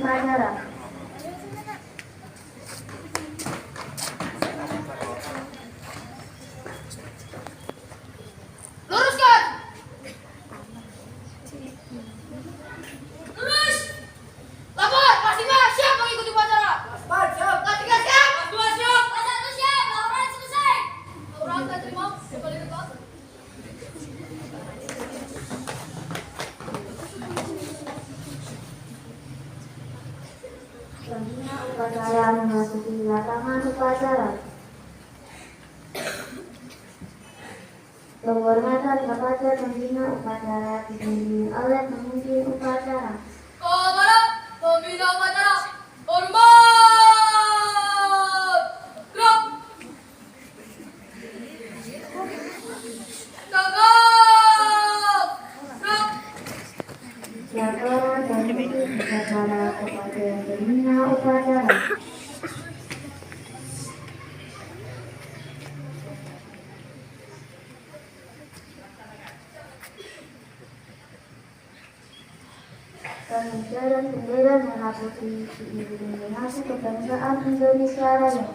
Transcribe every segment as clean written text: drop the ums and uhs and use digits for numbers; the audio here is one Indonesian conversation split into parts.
upacara. Luruskan. Lurus. Lapor, Mas Dimas siap mengikuti upacara. Mas siap. Kelas 3 siap. Kelas 2 siap. Kelas 1 siap. Laporan selesai. Laporan saya terima. Kembali ke kelas. Pembina upacara memasuki lapangan upacara. Penghormatan kepada pembina upacara dipimpin oleh pemimpin upacara. Kepada pembina upacara. Hormat. Gerak. Tanggap. Gerak. Laporan pemimpin upacara kepada pembina upacara. Pengibaran bendera merah putih diiringi nasi kebangsaan Indonesia Raya.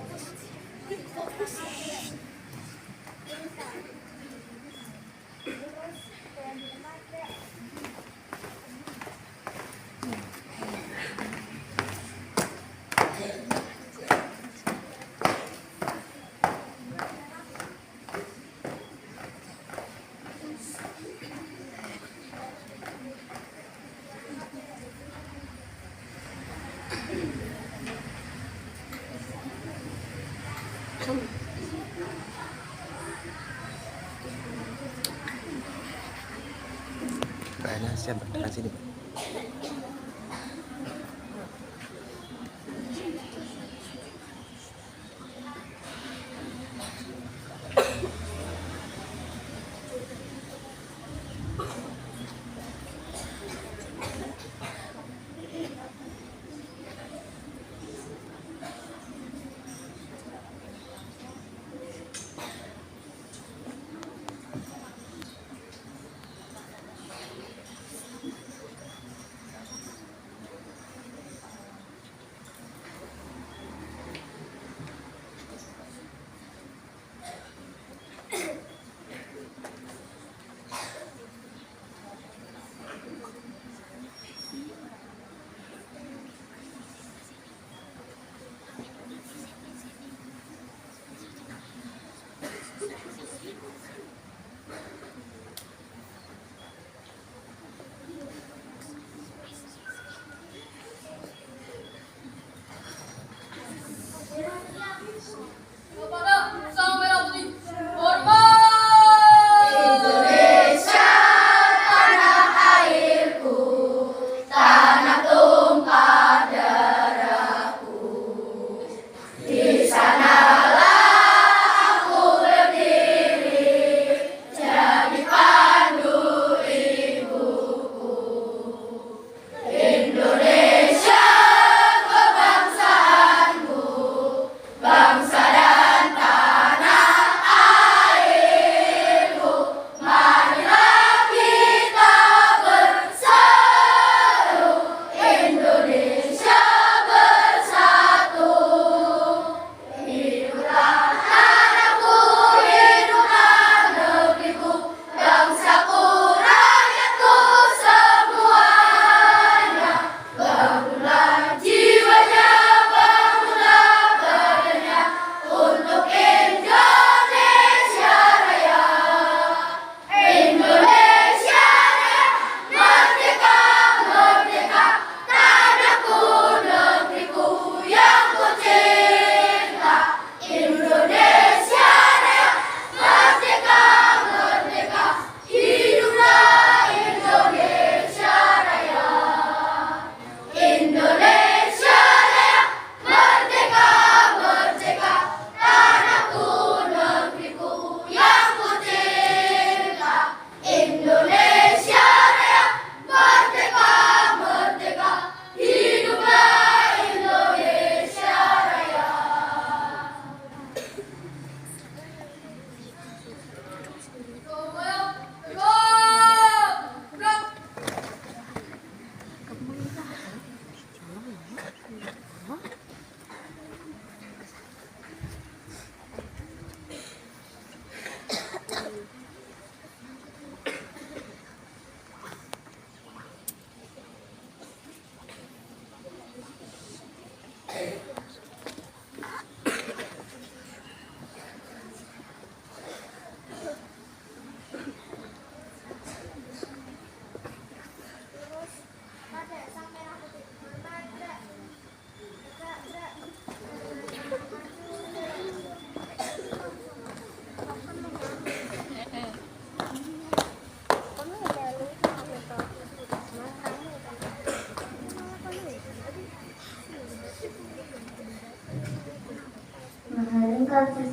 Siap, Pak. Sini, Pak.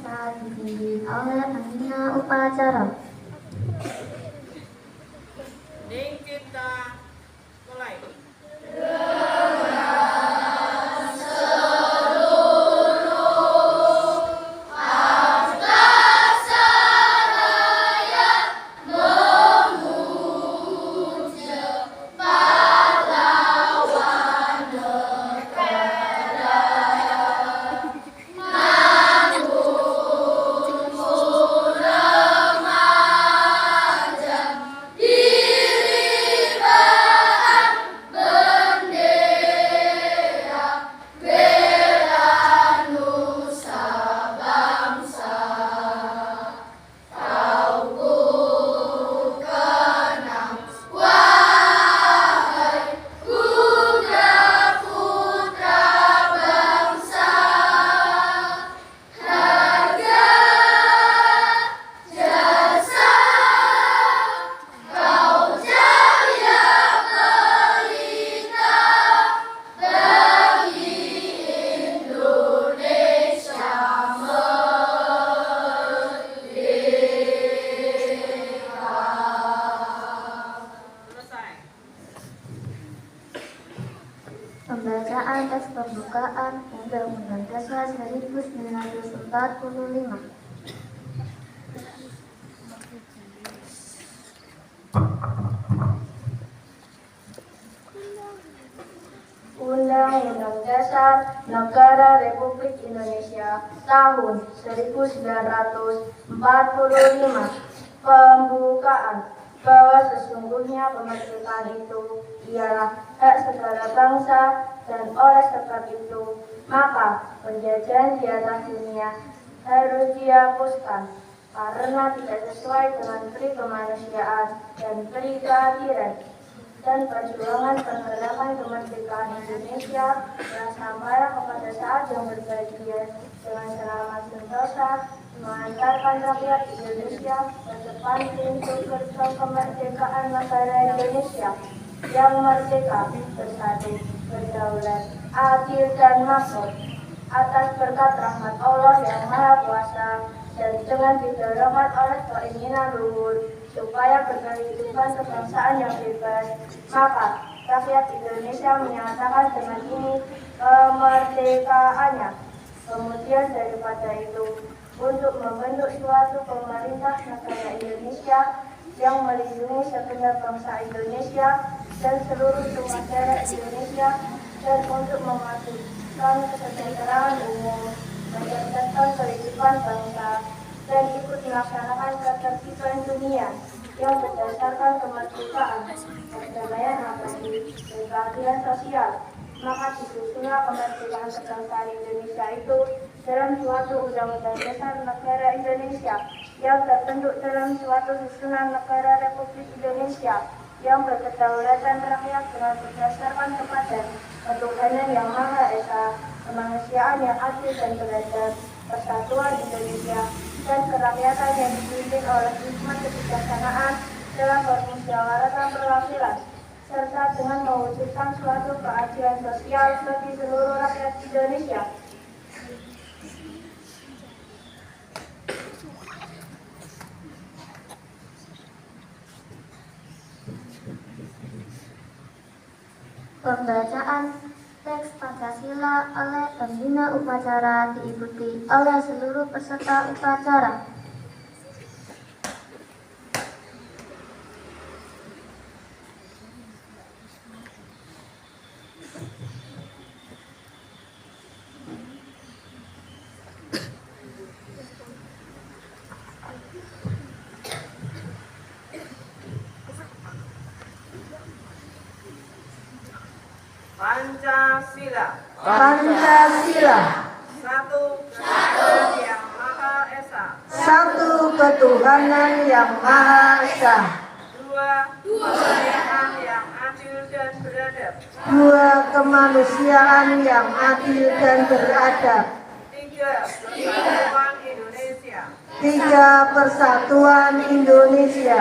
bangsa dipimpin oleh pembina upacara. Ning kita mulai. Pembacaan teks pembukaan Undang-Undang Dasar 1945. Undang-Undang Dasar Negara Republik Indonesia tahun 1945. Pembukaan bahwa sesungguhnya kemerdekaan itu ialah hak segala bangsa dan oleh sebab itu maka penjajahan di atas dunia harus dihapuskan karena tidak sesuai dengan peri kemanusiaan dan peri keadilan, dan perjuangan pergerakan kemerdekaan Indonesia yang sampai kepada saat yang berbahagia dengan selamat sentosa mengantarkan rakyat Indonesia ke depan pintu gerbang kemerdekaan negara Indonesia yang merdeka, bersatu, berdaulat, adil dan makmur atas berkat rahmat Allah yang Maha Kuasa dan dengan didorongkan oleh keinginan luhur supaya berkehidupan kebangsaan yang bebas, maka rakyat Indonesia menyatakan dengan ini kemerdekaannya. Kemudian daripada itu, untuk membentuk suatu pemerintah negara Indonesia yang melindungi segenap bangsa Indonesia dan seluruh sumber Indonesia, dan untuk memajukan kesejahteraan umum, mencerdaskan kehidupan bangsa, dan ikut melaksanakan ketertiban dunia yang berdasarkan kemerdekaan, perdamaian abadi, dan keadilan sosial. Maka disusunlah kemerdekaan kebangsaan Indonesia itu dalam suatu undang-undang dasar negara Indonesia yang terbentuk dalam suatu susunan negara Republik Indonesia yang berkedaulatan rakyat dengan berdasarkan kepada ketuhanan yang Maha Esa, kemanusiaan yang adil dan beradab, persatuan Indonesia, dan kerakyatan yang dipimpin oleh hikmat kebijaksanaan dalam permusyawaratan perwakilan, serta dengan mewujudkan suatu keadilan sosial bagi seluruh rakyat Indonesia. Pembacaan teks Pancasila oleh pembina upacara diikuti oleh seluruh peserta upacara. Pancasila. Pancasila. Satu ketuhanan yang Maha Esa. Satu ketuhanan yang Maha Esa. Dua kemanusiaan yang adil dan beradab. Dua kemanusiaan yang adil dan beradab. Tiga persatuan Indonesia. Tiga persatuan Indonesia.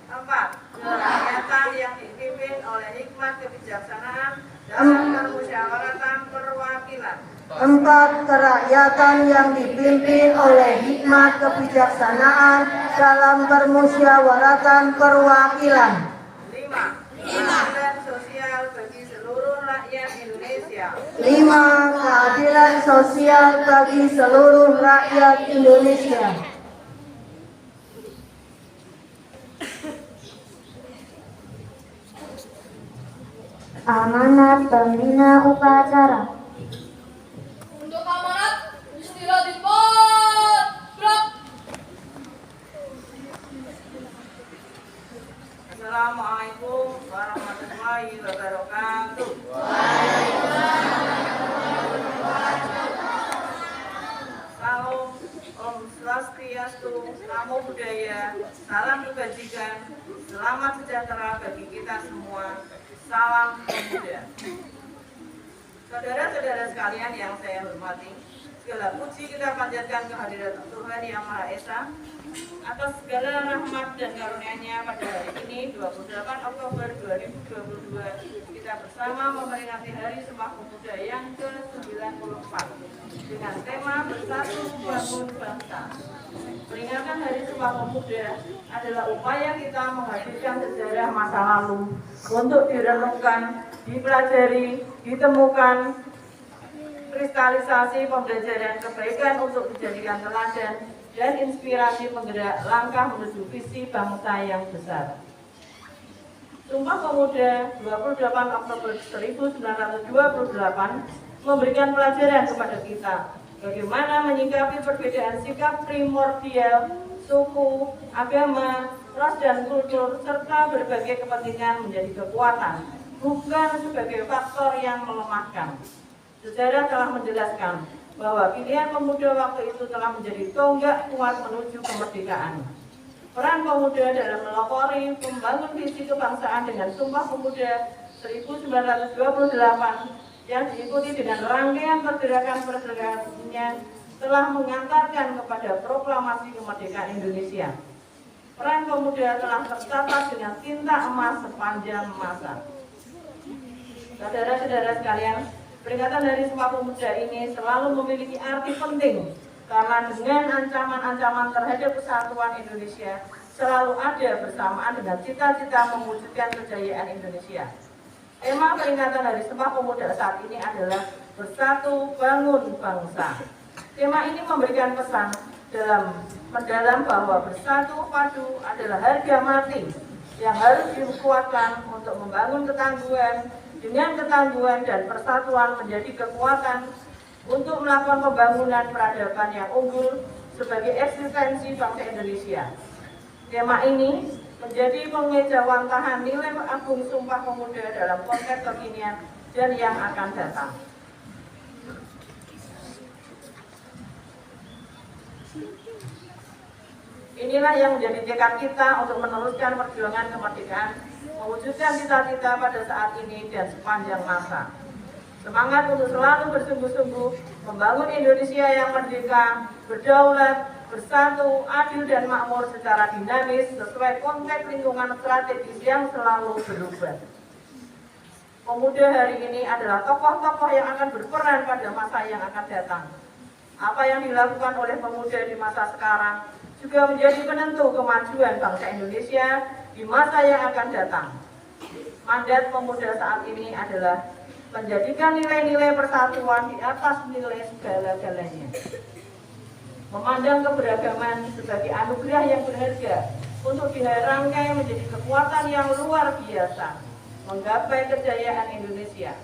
Empat kerakyatan yang dipimpin oleh hikmat kebijaksanaan dalam permusyawaratan perwakilan. 4. Kerakyatan yang dipimpin oleh hikmat kebijaksanaan dalam permusyawaratan perwakilan. 5. Keadilan sosial bagi seluruh rakyat Indonesia. 5. Keadilan sosial bagi seluruh rakyat Indonesia. Amanat pembina upacara. Untuk amanat istilah dibuat. Gerak. Assalamualaikum warahmatullahi wabarakatuh. Salam Om Swastiastu, Namo Buddhaya, salam kebajikan, selamat sejahtera bagi kita semua. Salam pemuda. Saudara-saudara sekalian yang saya hormati, segala puji kita panjatkan kehadirat Tuhan Yang Maha Esa atas segala rahmat dan karunia-Nya pada hari ini 28 Oktober 2022 kita bersama memperingati Hari Sumpah Pemuda yang ke-94 dengan tema Bersatu Bangun Bangsa. Peringatan Hari Sumpah Pemuda adalah upaya kita menghadirkan sejarah masa lalu untuk direnungkan, dipelajari, ditemukan kristalisasi pembelajaran kebaikan untuk dijadikan teladan dan inspirasi penggerak langkah menuju visi bangsa yang besar. Sumpah Pemuda 28 Oktober 1928 memberikan pelajaran kepada kita bagaimana menyikapi perbedaan sikap primordial, suku, agama, ras dan kultur, serta berbagai kepentingan menjadi kekuatan, bukan sebagai faktor yang melemahkan. Sejarah telah menjelaskan bahwa pilihan pemuda waktu itu telah menjadi tonggak kuat menuju kemerdekaan. Peran pemuda dalam melopori membangun visi kebangsaan dengan Sumpah Pemuda 1928 yang diikuti dengan rangkaian pergerakan-pergerakannya telah mengantarkan kepada proklamasi kemerdekaan Indonesia. Peran pemuda telah tercatat dengan tinta emas sepanjang masa. Saudara-saudara sekalian, peringatan Hari Sumpah Pemuda ini selalu memiliki arti penting karena dengan ancaman-ancaman terhadap kesatuan Indonesia selalu ada bersamaan dengan cita-cita mewujudkan kejayaan Indonesia. Tema peringatan Hari Sumpah Pemuda saat ini adalah Bersatu Bangun Bangsa. Tema ini memberikan pesan mendalam bahwa bersatu padu adalah harga mati yang harus dikuatkan untuk membangun ketangguhan. Dengan ketangguhan dan persatuan menjadi kekuatan untuk melakukan pembangunan peradaban yang unggul sebagai eksistensi bangsa Indonesia. Tema ini menjadi pengejawantahan nilai agung Sumpah Pemuda dalam konteks kekinian dan yang akan datang. Inilah yang menjadi tekad kita untuk meneruskan perjuangan kemerdekaan, mewujudkan cita-cita pada saat ini dan sepanjang masa. Semangat untuk selalu bersungguh-sungguh membangun Indonesia yang merdeka, berdaulat, bersatu, adil dan makmur secara dinamis sesuai konteks lingkungan strategis yang selalu berubah. Pemuda hari ini adalah tokoh-tokoh yang akan berperan pada masa yang akan datang. Apa yang dilakukan oleh pemuda di masa sekarang juga menjadi penentu kemajuan bangsa Indonesia di masa yang akan datang. Mandat pemuda saat ini adalah menjadikan nilai-nilai persatuan di atas nilai segala-galanya. Memandang keberagaman sebagai anugerah yang berharga untuk dirangkai menjadi kekuatan yang luar biasa menggapai kejayaan Indonesia.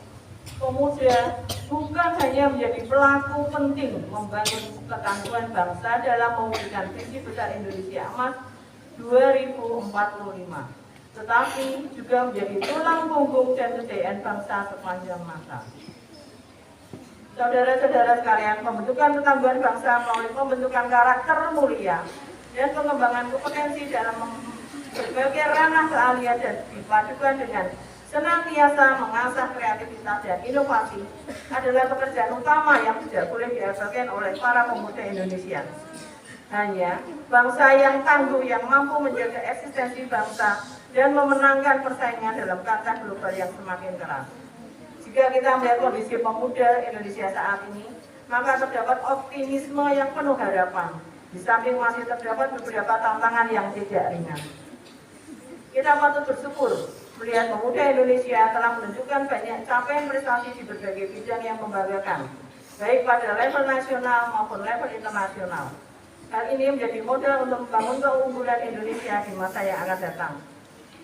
Pemuda bukan hanya menjadi pelaku penting membangun ketangguhan bangsa dalam mewujudkan visi besar Indonesia Emas 2045, tetapi juga menjadi tulang punggung dan kejayaan bangsa sepanjang masa. Saudara-saudara sekalian, pembentukan ketangguhan bangsa melalui pembentukan karakter mulia dan pengembangan kompetensi dalam berbagai ranah keahlian dan dipadukan dengan senantiasa mengasah kreativitas dan inovasi adalah pekerjaan utama yang tidak boleh diabaikan oleh para pemuda Indonesia. Hanya bangsa yang tangguh yang mampu menjaga eksistensi bangsa dan memenangkan persaingan dalam kancah global yang semakin keras. Jika kita melihat kondisi pemuda Indonesia saat ini, maka terdapat optimisme yang penuh harapan. Di samping masih terdapat beberapa tantangan yang tidak ringan. Kita patut bersyukur melihat pemuda Indonesia telah menunjukkan banyak capaian prestasi di berbagai bidang yang membanggakan, baik pada level nasional maupun level internasional. Hal ini menjadi modal untuk membangun keunggulan Indonesia di masa yang akan datang.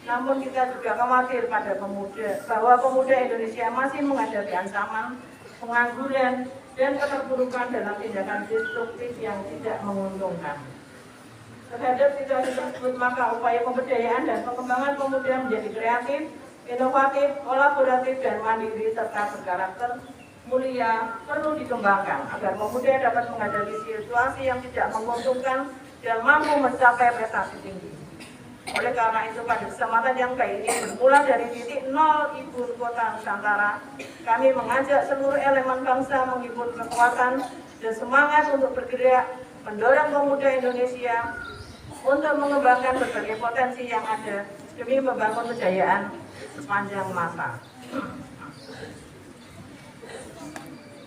Namun kita juga khawatir bahwa pemuda Indonesia masih menghadapi ancaman pengangguran dan keterpurukan dalam tindakan destruktif yang tidak menguntungkan. Terhadap situasi tersebut, maka upaya pemberdayaan dan pengembangan pemuda menjadi kreatif, inovatif, kolaboratif, dan mandiri serta berkarakter mulia perlu dikembangkan agar pemuda dapat menghadapi situasi yang tidak menguntungkan dan mampu mencapai prestasi tinggi. Oleh karena itu, pada kesempatan yang baik ini bermula dari titik nol ibu kota Nusantara, kami mengajak seluruh elemen bangsa menghimpun kekuatan dan semangat untuk bergerak mendorong pemuda Indonesia untuk mengembangkan berbagai potensi yang ada demi membangun kejayaan sepanjang masa.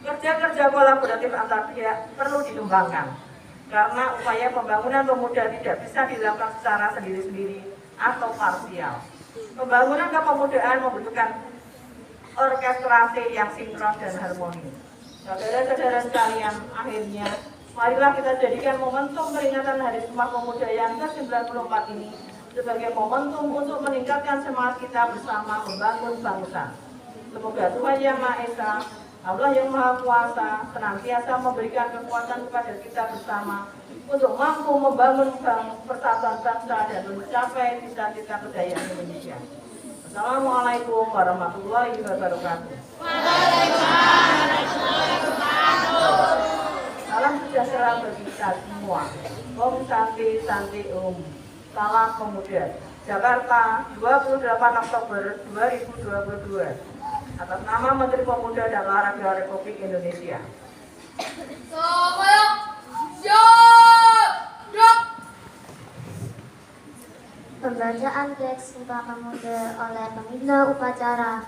Kerja-kerja kolaboratif antar pihak perlu dikembangkan, karena upaya pembangunan pemuda tidak bisa dilakukan secara sendiri-sendiri atau parsial. Pembangunan kepemudaan membutuhkan orkestrasi yang sinkron dan harmoni. Saudara-saudara sekalian, akhirnya marilah kita jadikan momentum peringatan Hari Sumpah Pemuda yang ke-94 ini sebagai momentum untuk meningkatkan semangat kita bersama membangun bangsa. Semoga Tuhan Yang Maha Esa, Allah yang Maha Kuasa, senantiasa memberikan kekuatan kepada kita bersama untuk mampu membangun persatuan bangsa dan mencapai cita-cita kejayaan Indonesia. Assalamualaikum warahmatullahi wabarakatuh. Salam sejahtera bagi kita semua. Om Santi Santi Om. Salam Pemuda. Jakarta, 28 Oktober 2022. Atas nama Menteri Pemuda dan Olahraga Republik Indonesia. Semuanya siap, gerak. Pembacaan teks Sumpah Pemuda oleh pembina upacara.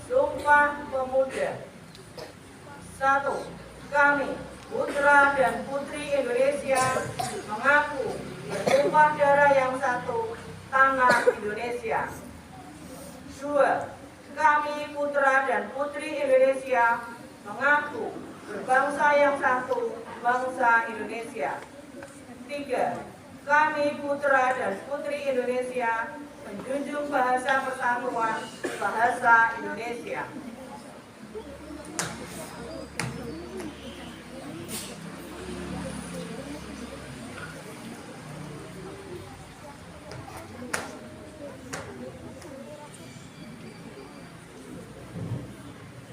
Sumpah Pemuda. 1. Kami, putra dan putri Indonesia, mengaku bersumpah darah yang satu, tanah Indonesia. 2. Kami, putra dan putri Indonesia, mengaku berbangsa yang satu, bangsa Indonesia. 3. Kami, putra dan putri Indonesia, menjunjung bahasa persatuan, bahasa Indonesia.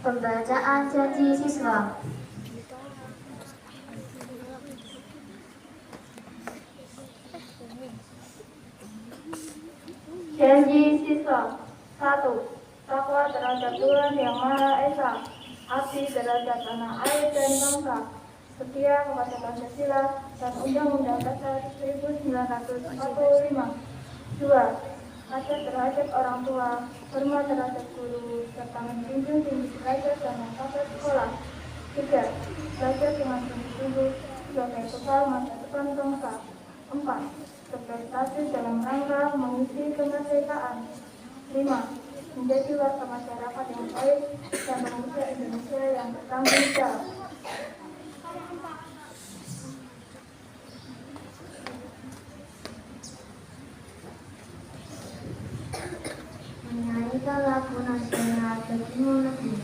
Pembacaan janji siswa. Janji siswa. 1. Takwa terhadap Tuhan Yang Maha Esa, abdi terhadap tanah air dan bangsa, setia kepada Pancasila dan Undang-Undang Dasar 1945. 2. Patuh terhadap orang tua, hormat terhadap guru, serta menjunjung tinggi derajat dan martabat sekolah. 3. Belajar dengan sungguh-sungguh sebagai bekal masa depan bangsa. 4. Berprestasi dalam rangka mengisi kemerdekaan. 5. Menjadi warga masyarakat yang baik dan pemuda Indonesia yang bertanggung jawab. Menyanyikan lagu nasional Bagimu Negeri.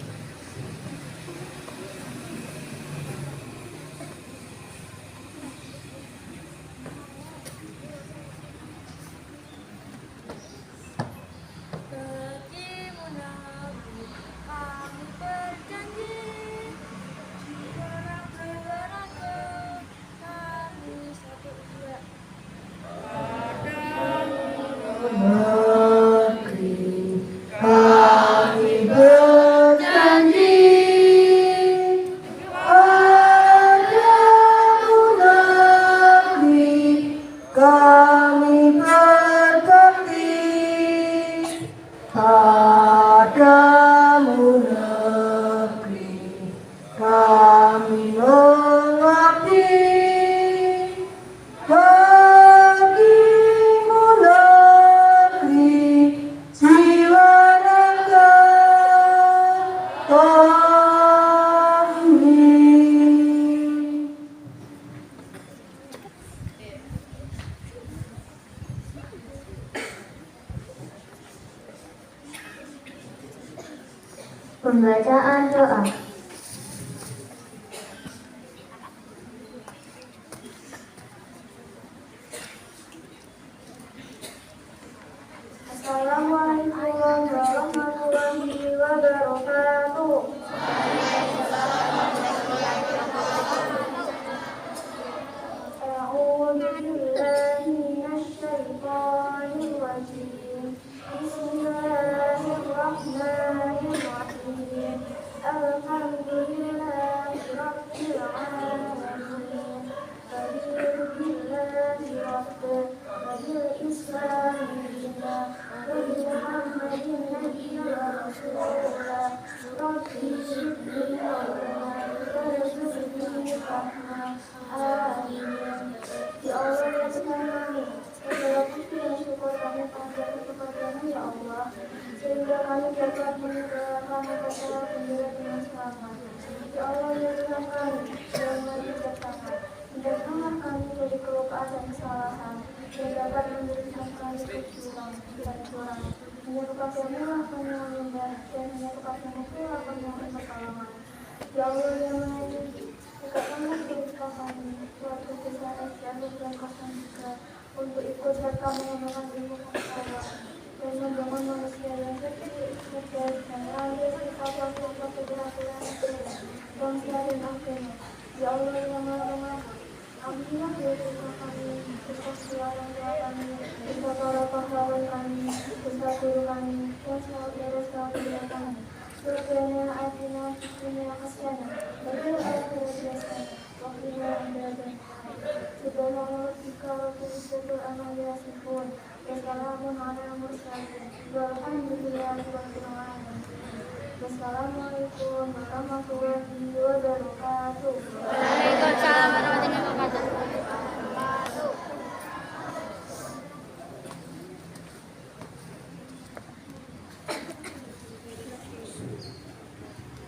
Bagimu negeri, kami berjanji Pembacaan doa. Assalamualaikum warahmatullahi wabarakatuh. A'udzu billahi minasyaitonir rajim. Bismillahirrahmanirrahim. Alhamdulillahi rabbil alamin. Alhamdulillahi rabbil islami dina. Muhammadin nabiyyu rasulullah. Rabbi zidni ilma warzuqni fahma. Amin. Ya Allah ya Tuhan kami, segala puji dan syukur kami panjatkan kepada-Mu ya Allah, sehingga kami dapat menegakkan upacara bendera dengan selamat. Ya Allah ya Tuhan kami, yang Maha Bijaksana, hindarkanlah kami dari kelupaan dan kesalahan, dan dapat memberikan kami kecurangan dan curang. Hanya kepada-Mu lah kami menyembah, dan hanya kepada-Mu pula kami mohon pertolongan. Ya Allah yang Maha Tinggi, dekatkanlah kehidupan kami suatu kesalahan dan kosong juga untuk ikut serta mengenalkan ilmu pengetahuan dan membangun manusia yang cerdas dan lahir sifat wakil keberhasilan bangsa dan agama. Ya Allah yang Maha Pengasih, ampunilah dosa kami, dosa orang tua kami, dosa para pahlawan kami, dosa guru kami, dan saudara-saudara kami. Rabbana atina fid dunya hasanah wa fil akhirati hasanah wa qina adzaban nar. Subhana rabbika rabbil izzati amma yasifun wa salamun alal mursalin walhamdulillahi rabbil alamin. Wassalamualaikum warahmatullahi wabarakatuh. Waalaikumsalam warahmatullahi wabarakatuh.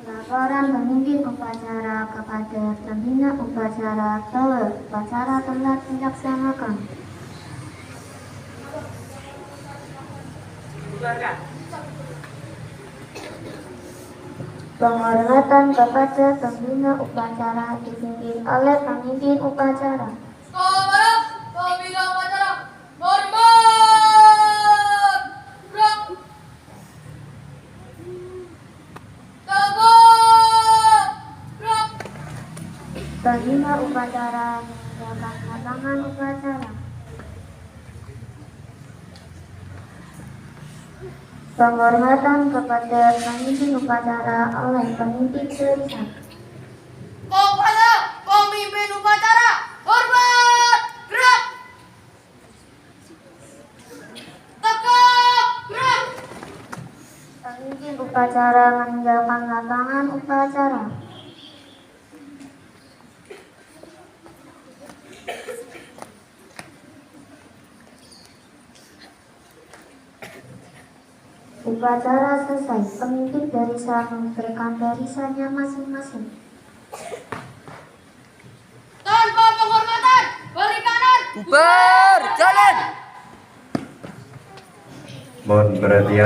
Laporan pemimpin upacara kepada pembina upacara bahwa upacara telah dilaksanakan. Bubarkan. Penghormatan kepada pembina upacara dipimpin oleh pemimpin upacara. Sekarang pembina upacara hormat. Gerak. Tegak. Gerak. Pembina upacara menjaga lapangan upacara. Penghormatan kepada pemimpin upacara oleh pemimpin barisan. Kepada pemimpin upacara hormat. Gerak. Tegak. Gerak. Pemimpin upacara meninggalkan lapangan upacara. Upacara selesai, pemimpin barisan memberikan barisannya masing-masing. Tanpa penghormatan, balik kanan. Bubar, jalan. Mohon perhatian.